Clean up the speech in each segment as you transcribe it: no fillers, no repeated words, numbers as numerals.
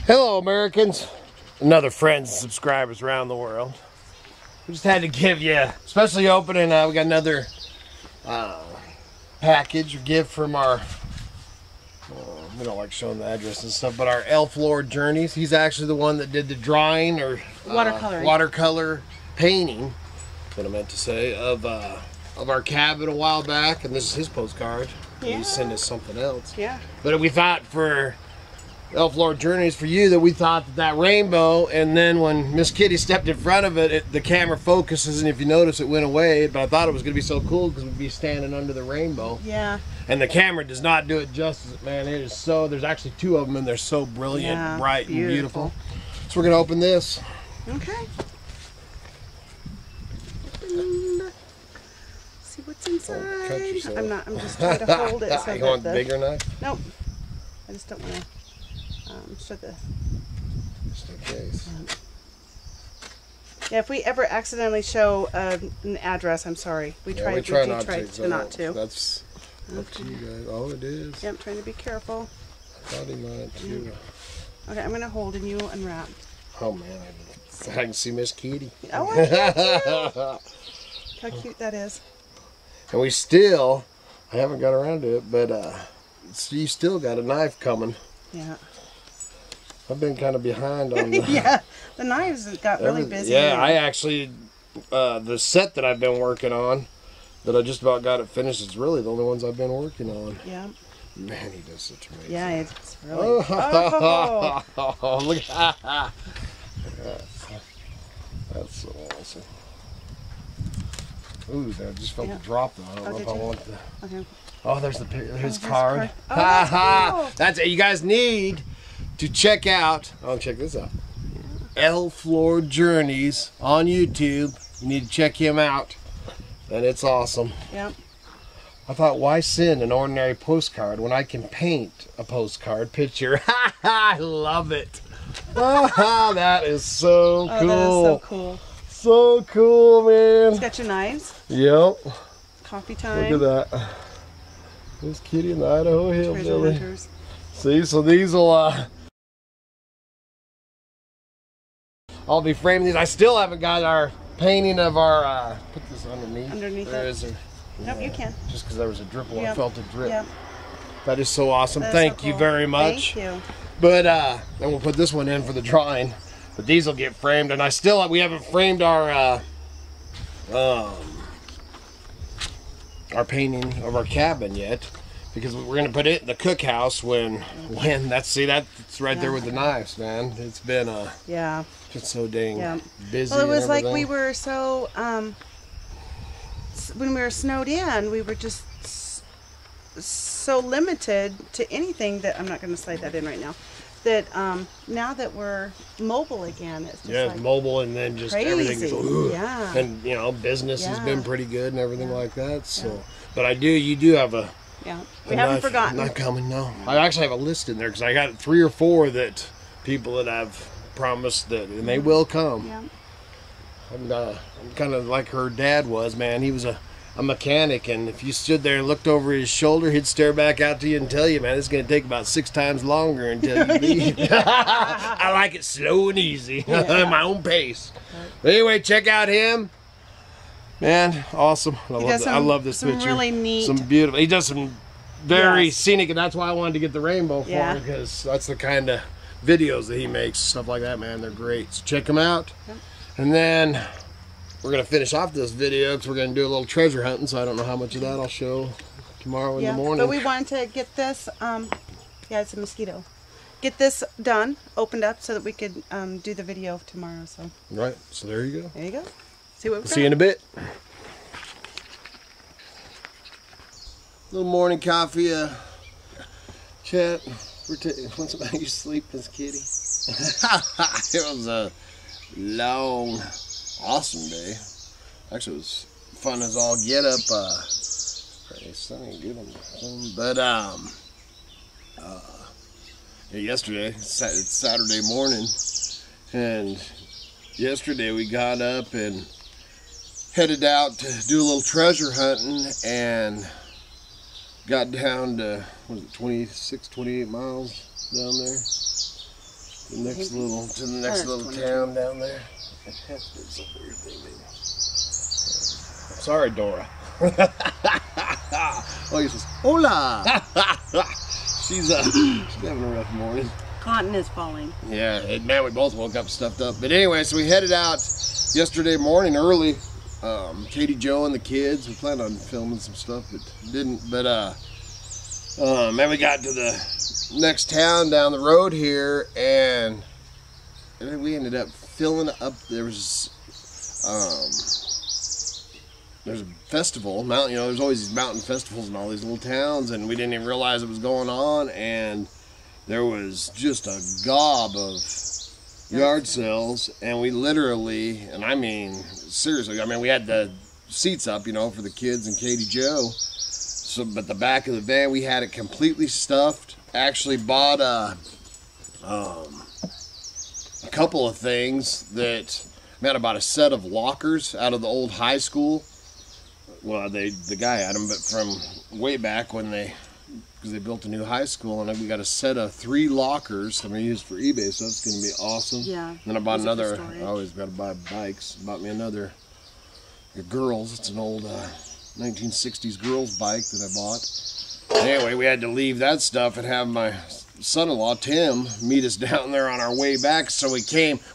Hello, Americans, and other friends and subscribers around the world. We just had to give you, especially opening, we got another package or gift from our, we don't like showing the address and stuff, but our Elf Lord Journeys. He's actually the one that did the drawing or watercolor painting, what I meant to say, of our cabin a while back, and this is his postcard. Yeah. He sent us something else. Yeah. But we thought for Elf Lord Journeys for you that we thought that rainbow, and then when Miss Kitty stepped in front of it, the camera focuses, and if you notice, it went away. But I thought it was going to be so cool because we'd be standing under the rainbow. Yeah. And the camera does not do it justice, man. It is so. There's actually two of them, and they're so brilliant, bright, and beautiful. So we're going to open this. Okay. See what's inside. I'm just trying to hold it. So you want the bigger knife? Nope. I just don't want to. Show the. Just in case. Yeah, if we ever accidentally show an address, I'm sorry. We try not to. That's up to you guys. Oh, it is. Yeah, I'm trying to be careful. I thought he might too. Okay, I'm gonna hold and you unwrap. Oh man, I can see Miss Kitty. Oh, I can too. How cute that is. And we still, I haven't got around to it, but you still got a knife coming. Yeah. I've been kind of behind on the... Yeah, the knives got really busy. Yeah, I actually, the set that I've been working on, that I just about got it finished, is really the only ones I've been working on. Yeah. Man, he does such amazing. Yeah, it's really... Oh, look at that. That's so awesome. Ooh, I just felt the drop though. I don't know if I want the... Okay. Oh, there's his card. Oh, that's cool. That's it. You guys need to check out. Oh, check this out. Elf Lord Journeys on YouTube. You need to check him out, and it's awesome. Yep. I thought, why send an ordinary postcard when I can paint a postcard picture? I love it. That is so cool. That is so cool. So cool, man. It's got your knives. Yep. Coffee time. Look at that. There's Kitty and the Idaho Hillbilly. See, so these will, I'll be framing these. I still haven't got our painting of our, put this underneath. Underneath there it? Is a, nope, you can. Just because there was a dripple, I felt a drip. Yep. That is so awesome. Thank you very much. Thank you. But, then we'll put this one in for the drawing. But these will get framed, and we haven't framed our painting of our cabin yet, because we're gonna put it in the cookhouse when that's right there with the knives, man. It's been just so dang busy. Well, it was like we were so when we were snowed in, we were just so limited to anything that I'm not going to slide that in right now. That now that we're mobile again, it's just like mobile, and then just crazy. Everything is and business has been pretty good and everything like that. So, but you do have a we haven't forgotten. Not coming, no. I actually have a list in there because I got 3 or 4 that people that have promised that, and they will come. Yeah. I'm kind of like her dad was, man. He was a mechanic, and if you stood there and looked over his shoulder, he'd stare back out to you and tell you, man, it's going to take about 6 times longer until you leave. I like it slow and easy, my own pace. But anyway, check out him. Man, awesome. I love this picture. Some really neat. Some beautiful. He does some very scenic, and that's why I wanted to get the rainbow for him, because that's the kind of videos that he makes, stuff like that, man. They're great. So check him out. Yep. And then we're going to finish off this video because we're going to do a little treasure hunting, so I don't know how much of that I'll show tomorrow in the morning. But we wanted to get this, it's a mosquito. Get this done, opened up, so that we could do the video tomorrow. So. Right, so there you go. There you go. See what we've got. See you in a bit. Little morning coffee chat. When's about you sleep, Miss Kitty? It was a long, awesome day. Actually, it was fun as all get up. Sun ain't good on the phone, but yesterday, it's Saturday morning, and yesterday we got up and headed out to do a little treasure hunting, and got down to, what was it, 26, 28 miles down there. the next little town down there. Sorry, Dora. Oh, he says, hola. She's having a rough morning. Cotton is falling. Yeah, man, we both woke up stuffed up. But anyway, so we headed out yesterday morning early. Katie, Joe, and the kids. We planned on filming some stuff, but didn't. But man, we got to the next town down the road here, and we ended up filling up. There's a festival, there's always these mountain festivals in all these little towns, and we didn't even realize it was going on, and there was just a gob of yard sales, and we literally, and I mean seriously, we had the seats up, for the kids and Katie Joe, so, but the back of the van, we had it completely stuffed. Actually bought a couple of things that, about a set of lockers out of the old high school. Well, the guy had them, but from way back when because they built a new high school, and we got a set of 3 lockers I'm going to use for eBay, so that's going to be awesome. Yeah. And then I bought another, I always got to buy bikes, bought me another, a girls, it's an old 1960s girls bike that I bought. Anyway, we had to leave that stuff and have my son-in-law, Tim, meet us down there on our way back, so we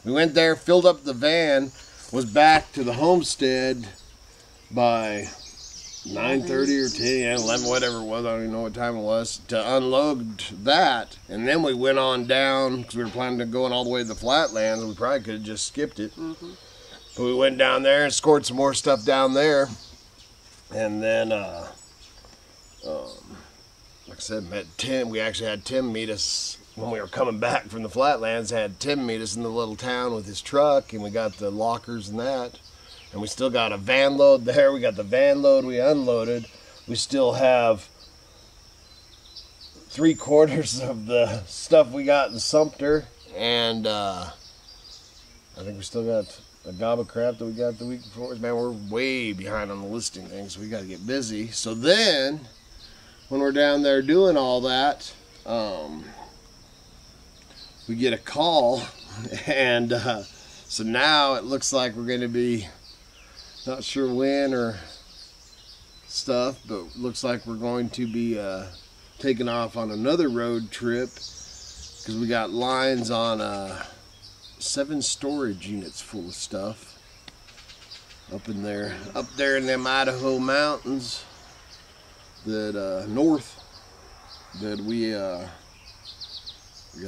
went there, filled up the van, was back to the homestead by 9:30 or 10, 11, whatever it was, I don't even know what time it was, to unload that, and then we went on down, because we were planning on going all the way to the flatlands, and we probably could have just skipped it. But we went down there and scored some more stuff down there, and then, like I said, met Tim. We actually had Tim meet us when we were coming back from the flatlands, had Tim meet us in the little town with his truck, and we got the lockers and that. And we still got a van load there. We got the van load we unloaded. We still have 3/4 of the stuff we got in Sumter. And I think we still got a gob of crap that we got the week before. Man, we're way behind on the listing things, so we got to get busy. So then, when we're down there doing all that, we get a call. And so now it looks like we're going to be, not sure when or stuff, but looks like we're going to be taking off on another road trip, because we got lines on 7 storage units full of stuff up there in them Idaho mountains that north that we gotta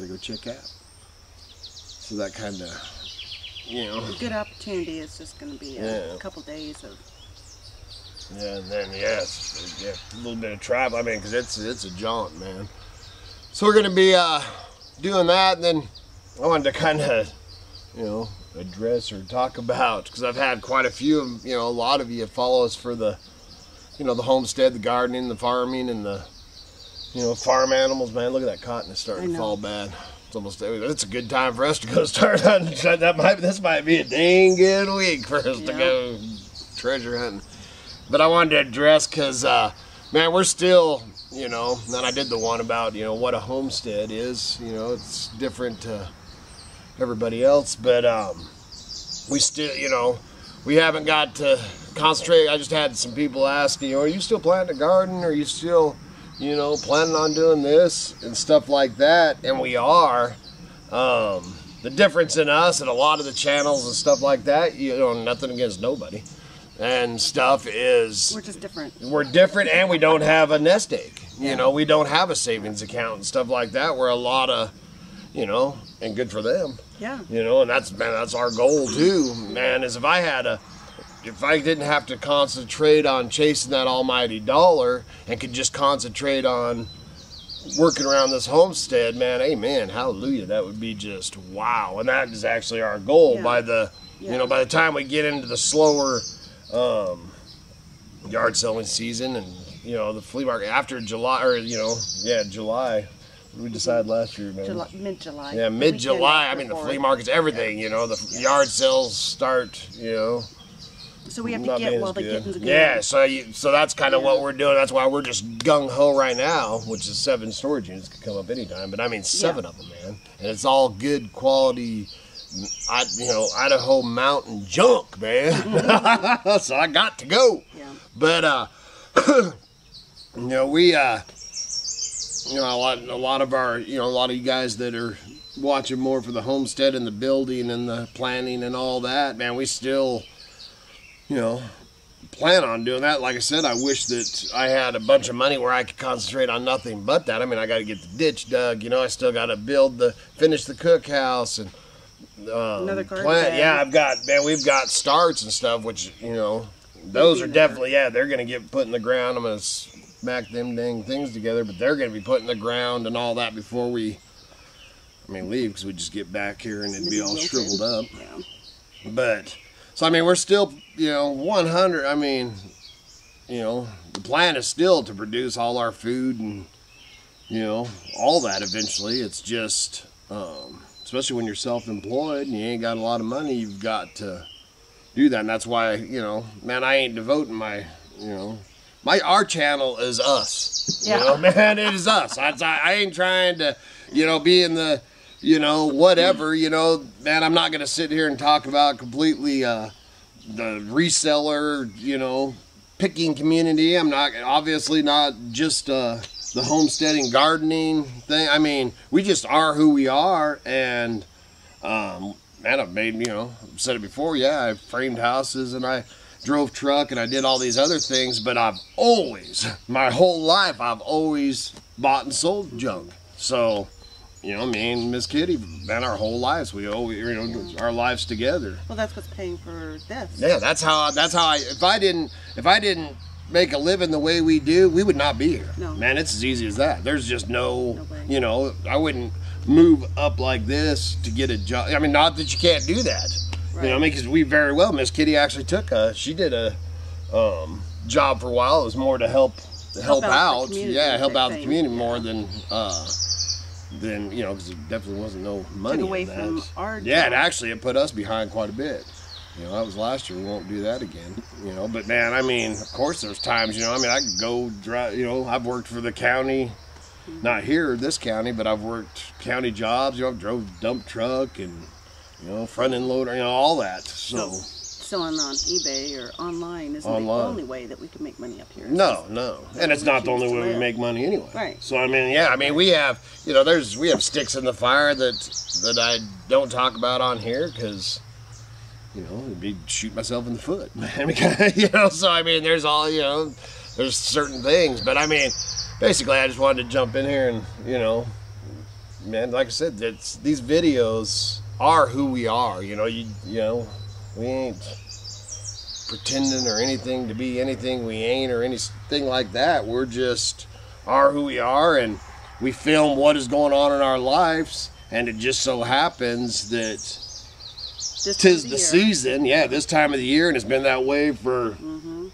go check out. So that kind of, a good opportunity. It's just going to be a couple days of. Yeah, and then a little bit of travel. Because it's a jaunt, man. So we're going to be doing that, and then I wanted to kind of, address or talk about, because I've had quite a few of, a lot of you follow us for the, the homestead, the gardening, the farming, and the, farm animals. Man, look at that cotton is starting to fall bad. It's a good time for us to go start hunting. This might be a dang good week for us to go treasure hunting. But I wanted to address, because, man, we're still, and I did the one about, what a homestead is. It's different to everybody else. But we still, we haven't got to concentrate. I just had some people asking, are you still planting a garden? Are you still, planning on doing this and stuff like that? And we are. The difference in us and a lot of the channels and stuff like that, nothing against nobody and stuff, is we're just different. We're different, and we don't have a nest egg. We don't have a savings account and stuff like that, where a lot of, and good for them. Yeah. And that's our goal too, man, is if I didn't have to concentrate on chasing that almighty dollar and could just concentrate on working around this homestead, man, amen, hallelujah, that would be just wow. And that is actually our goal. By the by the time we get into the slower yard selling season, and the flea market after July, or July. We decided last year, man. Mid-July. Yeah, mid-July. The flea market's everything. The yard sales start. So we have to get while the getting's good. Yeah, so that's kind of what we're doing. That's why we're just gung-ho right now, which is 7 storage units could come up anytime. But I mean 7 of them, man. And it's all good quality, Idaho mountain junk, man. So I got to go. Yeah. But, we, a lot of our, a lot of you guys that are watching more for the homestead and the building and the planning and all that, man, we still, plan on doing that. Like I said, I wish that I had a bunch of money where I could concentrate on nothing but that. I mean, I got to get the ditch dug, I still got to finish the cookhouse and another garden plant. Yeah, we've got starts and stuff, which, those are definitely, they're going to get put in the ground. I'm going to smack them dang things together, but they're going to be put in the ground and all that before we, leave, because we just get back here and it'd be all shriveled up. Yeah. But, so, we're still, 100, the plan is still to produce all our food and, all that eventually. It's just, especially when you're self-employed and you ain't got a lot of money, you've got to do that. And that's why, man, I ain't devoting my, our channel is us. Yeah. Man, it is us. I ain't trying to, be in the, whatever, man, I'm not going to sit here and talk about completely the reseller, picking community. I'm not, obviously not just the homesteading gardening thing. We just are who we are. And, man, I've made, I've said it before, I framed houses and I drove truck and I did all these other things, but I've always, my whole life, I've always bought and sold junk. So, me and Miss Kitty, man, our whole lives, we always, our lives together. Well, that's what's paying for this. Yeah, that's how if I didn't make a living the way we do, we would not be here. No. Man, it's as easy as that. There's just no I wouldn't move up like this to get a job. Not that you can't do that. Right. Because we very well, Miss Kitty actually she did a job for a while. It was more to help out. Help out the community more than because there definitely wasn't no money away in that. From our job. It put us behind quite a bit. That was last year. We won't do that again. But man, of course there's times, I could go drive, I've worked for the county, not here, this county, but I've worked county jobs, I've drove dump truck and, front end loader, all that. So selling on eBay or online isn't the only way that we can make money up here. No. And it's not the only way we make money anyway. Right. So, we have, we have sticks in the fire that I don't talk about on here because, it'd be shoot myself in the foot. So, there's all, there's certain things. But, basically, I just wanted to jump in here and, man, like I said, these videos are who we are. We ain't pretending or anything to be anything we ain't or anything like that. We're just are who we are, and we film what is going on in our lives, and it just so happens that tis the season, this time of the year, and it's been that way for, for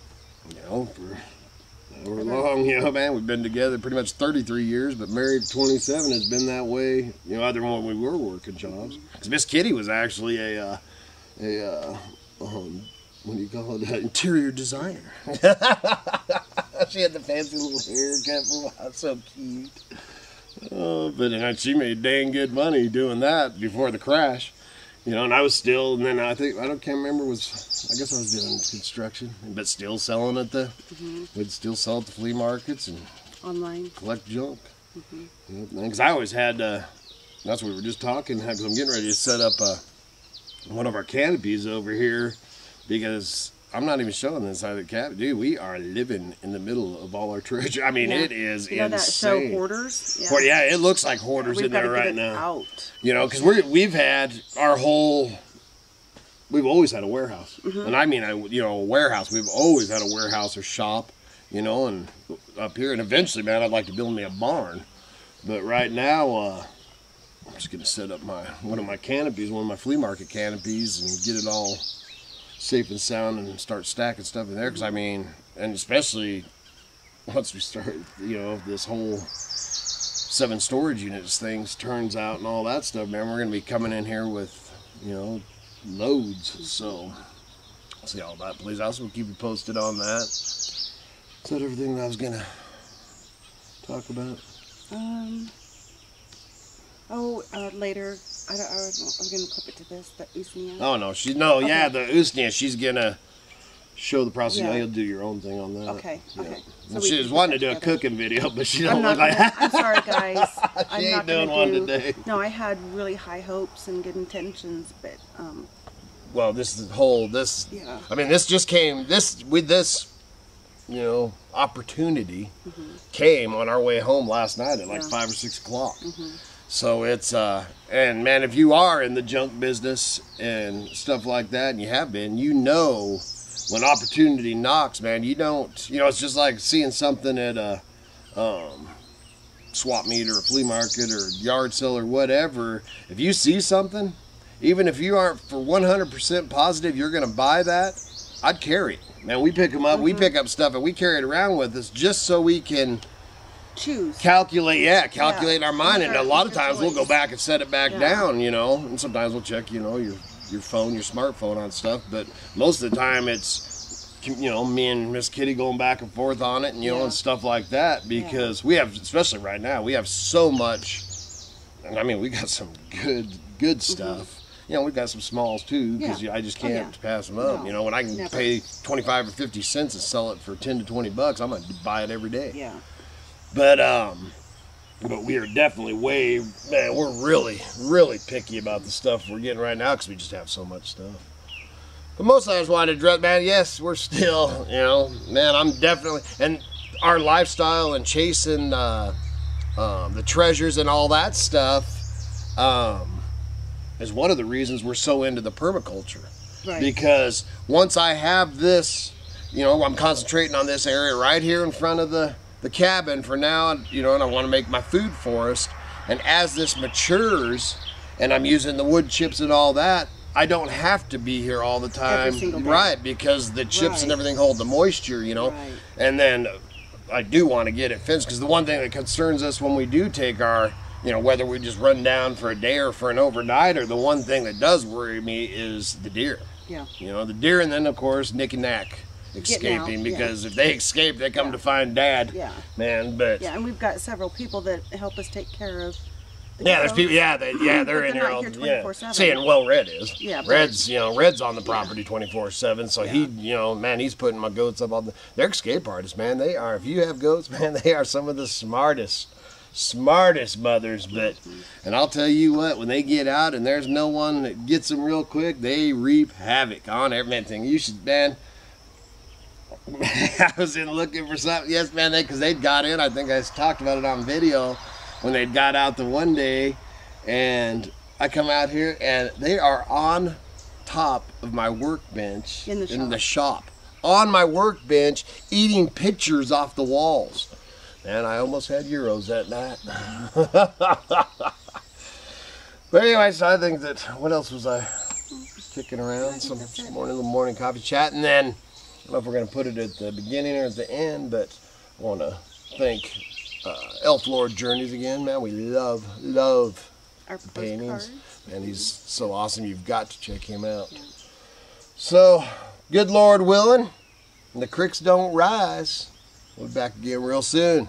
however long, man, we've been together pretty much 33 years, but married 27 has been that way, other than when we were working jobs. Because Miss Kitty was actually what do you call it? Interior designer. She had the fancy little haircut for a while. So cute. But she made dang good money doing that before the crash. And I was still, and then I can't remember, I guess I was doing construction, but still selling at we'd still sell at the flea markets and online. Collect junk. Because I always had, that's what we were just talking, because I'm getting ready to set up one of our canopies over here, because I'm not even showing this side of the cabin. Dude, we are living in the middle of all our treasure. It is insane. That show Hoarders? Yeah, it looks like Hoarders in there right now. Because we've had our whole, we've always had a warehouse. And a warehouse. We've always had a warehouse or shop, and up here. And eventually, man, I'd like to build me a barn. But right now, I'm just going to set up one of my canopies, one of my flea market canopies, and get it all safe and sound and start stacking stuff in there. Because and especially once we start, this whole 7 storage units things turns out and all that stuff, man, we're going to be coming in here with, loads. So see how that plays out. So we'll keep you posted on that. Is that everything that I was gonna talk about? Later. I was gonna clip it to this. The usnea. Oh no, yeah, the usnea. She's gonna show the process. Yeah. You'll do your own thing on that. Okay. Yeah. Okay. So she was wanting to do a cooking video, but she don't look like that. I'm sorry, guys. She ain't doing one today. No, I had really high hopes and good intentions, but well, yeah. I mean, this just came with this, you know, opportunity came on our way home last night at like 5 or 6 o'clock. So it's and man, if you are in the junk business and stuff like that, and you have been, you know, when opportunity knocks, man, you don't, you know, it's just like seeing something at a swap meet or a flea market or yard sale or whatever. If you see something, even if you aren't for 100% positive you're gonna buy that, I'd carry it. Man, we pick them up, we pick up stuff and we carry it around with us just so we can choose, calculate in our mind, and a lot of times we'll go back and set it back down, you know, and sometimes we'll check, you know, your phone, your smartphone on stuff, but most of the time it's, you know, me and Miss Kitty going back and forth on it, and you know, and stuff like that, because we have, especially right now, we have so much, and I mean, we got some good stuff. You know, we've got some smalls too, because I just can't pass them up. You know, when I can pay 25 or 50 cents and sell it for 10 to 20 bucks, I'm gonna buy it every day. Yeah. But we are definitely man, we're really picky about the stuff we're getting right now because we just have so much stuff. But mostly I just wanted to address, man, yes, we're still, you know, man, I'm definitely, and our lifestyle and chasing the treasures and all that stuff is one of the reasons we're so into the permaculture. Right. Because once I have this, you know, I'm concentrating on this area right here in front of the cabin for now, you know, and I want to make my food forest. And as this matures and I'm using the wood chips and all that, I don't have to be here all the time, right? Because the chips and everything hold the moisture, you know. Right. And then I do want to get it fenced, because the one thing that concerns us when we do take our, you know, whether we just run down for a day or for an overnight, or the one thing that does worry me is the deer. Yeah. You know, the deer, and then of course Nick and Knack escaping, because if they escape, they come to find Dad. Yeah. Man, but and we've got several people that help us take care of. There's people. They're in here all 24/7. Saying, well, Red is. Yeah. Red's, you know, Red's on the property 24/7. So he, you know, man, he's putting my goats up on they're escape artists, man. They are. If you have goats, man, they are some of the smartest mothers. But and I'll tell you what, when they get out and there's no one that gets them real quick, they reap havoc on everything. You should, man. I was in looking for something. Yes, man, because they'd got in. I think I talked about it on video when they'd got out the one day, and I come out here and they are on top of my workbench in the shop, on my workbench, eating pictures off the walls. Man, I almost had euros that night. But anyway, so I think that, what else was I kicking around? Some morning coffee chat, and then I don't know if we're going to put it at the beginning or at the end, but I want to thank Elf Lord Journeys again, man. We love our paintings, and he's so awesome. You've got to check him out. So, good Lord willing, and the creeks don't rise, we'll be back again real soon.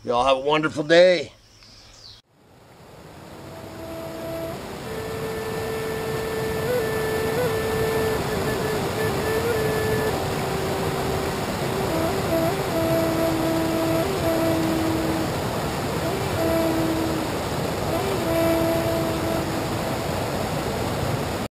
Y'all have a wonderful day.